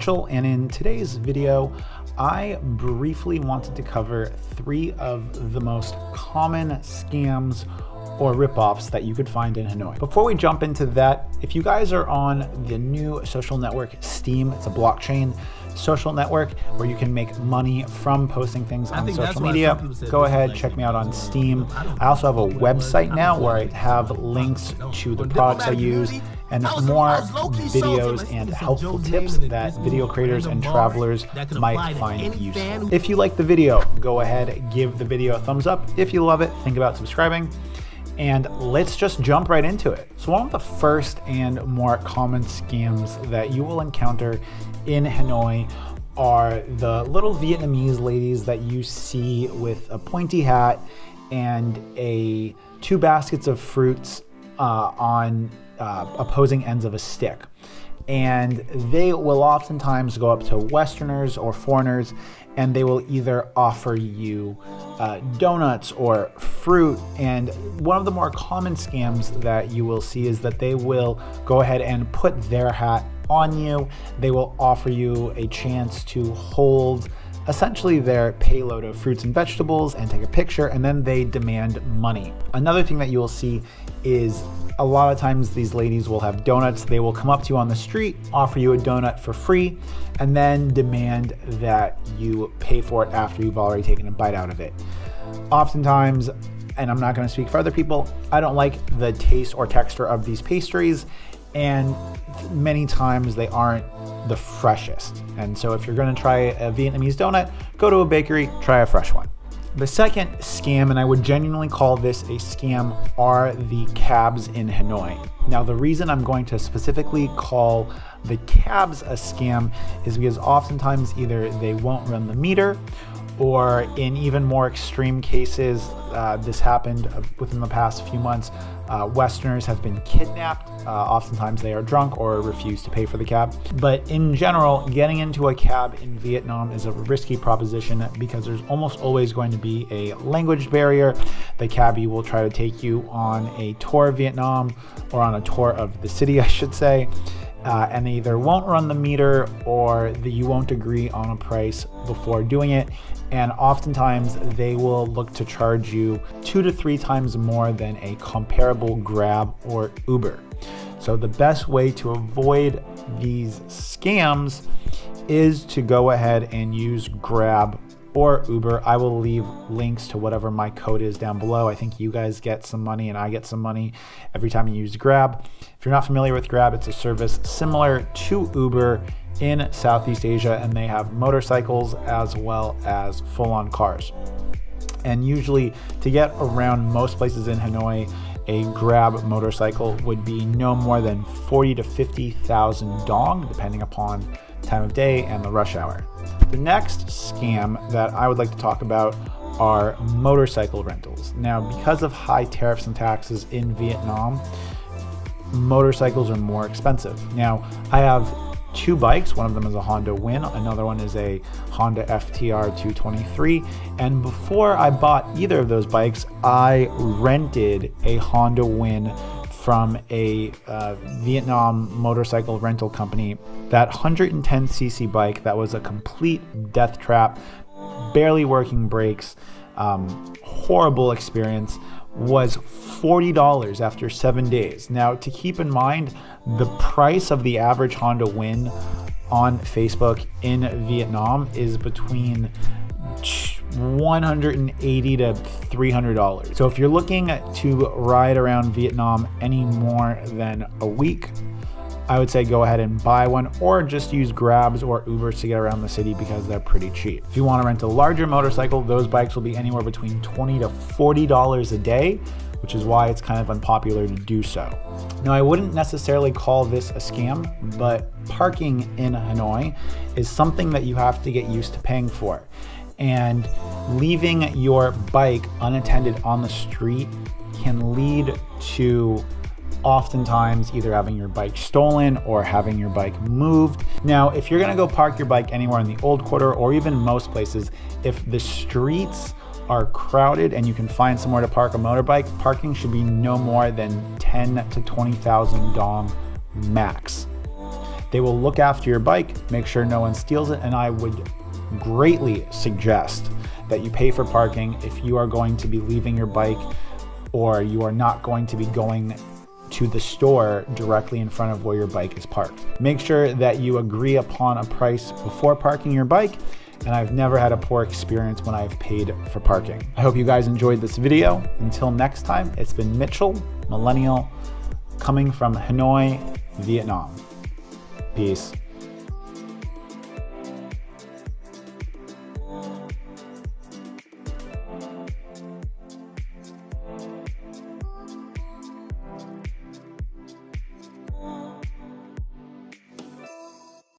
Mitchell, and in today's video I briefly wanted to cover 3 of the most common scams or ripoffs that you could find in Hanoi. Before we jump into that, if you guys are on the new social network Steam, it's a blockchain social network where you can make money from posting things on social media, go ahead, check me out on Steam. I also have a website now where I have links to the products I use and more videos and helpful tips that video creators and travelers might find useful. If you like the video, go ahead, give the video a thumbs up. If you love it, think about subscribing. And let's just jump right into it. So one of the first and more common scams that you will encounter in Hanoi are the little Vietnamese ladies that you see with a pointy hat and 2 baskets of fruits on opposing ends of a stick. And they will oftentimes go up to Westerners or foreigners and they will either offer you donuts or fruit. And one of the more common scams that you will see is that they will go ahead and put their hat on you. They will offer you a chance to hold essentially their payload of fruits and vegetables and take a picture, and then they demand money. Another thing that you will see is a lot of times these ladies will have donuts. They will come up to you on the street, offer you a donut for free, and then demand that you pay for it after you've already taken a bite out of it. Oftentimes, and I'm not going to speak for other people, I don't like the taste or texture of these pastries, and many times they aren't the freshest. And so if you're going to try a Vietnamese donut, go to a bakery, try a fresh one. The second scam, and I would genuinely call this a scam, are the cabs in Hanoi. Now, the reason I'm going to specifically call the cabs a scam is because oftentimes either they won't run the meter, or in even more extreme cases, this happened within the past few months, Westerners have been kidnapped. Oftentimes they are drunk or refuse to pay for the cab. But in general, getting into a cab in Vietnam is a risky proposition because there's almost always going to be a language barrier. The cabbie will try to take you on a tour of Vietnam, or on a tour of the city, I should say. And they either won't run the meter or you won't agree on a price before doing it. And oftentimes they will look to charge you 2 to 3 times more than a comparable Grab or Uber. So the best way to avoid these scams is to go ahead and use Grab or Uber. I will leave links to whatever my code is down below. I think you guys get some money and I get some money every time you use Grab. If you're not familiar with Grab, it's a service similar to Uber in Southeast Asia, and they have motorcycles as well as full-on cars. And usually to get around most places in Hanoi, a Grab motorcycle would be no more than 40 to 50,000 dong, depending upon time of day and the rush hour. The next scam that I would like to talk about are motorcycle rentals. Now, because of high tariffs and taxes in Vietnam, motorcycles are more expensive. Now, I have 2 bikes. One of them is a Honda Win, another one is a Honda FTR 223, and before I bought either of those bikes, I rented a Honda Win from a Vietnam motorcycle rental company. That 110cc bike that was a complete death trap, barely working brakes, horrible experience, was $40 after 7 days. Now, to keep in mind, the price of the average Honda Win on Facebook in Vietnam is between $180 to $300. So if you're looking to ride around Vietnam any more than a week, I would say go ahead and buy one, or just use Grabs or Ubers to get around the city because they're pretty cheap. If you want to rent a larger motorcycle, those bikes will be anywhere between $20 to $40 a day, which is why it's kind of unpopular to do so. Now, I wouldn't necessarily call this a scam, but parking in Hanoi is something that you have to get used to paying for. And leaving your bike unattended on the street can lead to oftentimes either having your bike stolen or having your bike moved. Now, if you're gonna go park your bike anywhere in the old quarter or even most places, if the streets are crowded and you can find somewhere to park a motorbike, parking should be no more than 10 to 20,000 dong max. They will look after your bike, make sure no one steals it, and I would greatly suggest that you pay for parking if you are going to be leaving your bike or you are not going to be going to the store directly in front of where your bike is parked. Make sure that you agree upon a price before parking your bike, and I've never had a poor experience when I've paid for parking. I hope you guys enjoyed this video. Until next time, it's been Mitchell, Millennial, coming from Hanoi, Vietnam. Peace.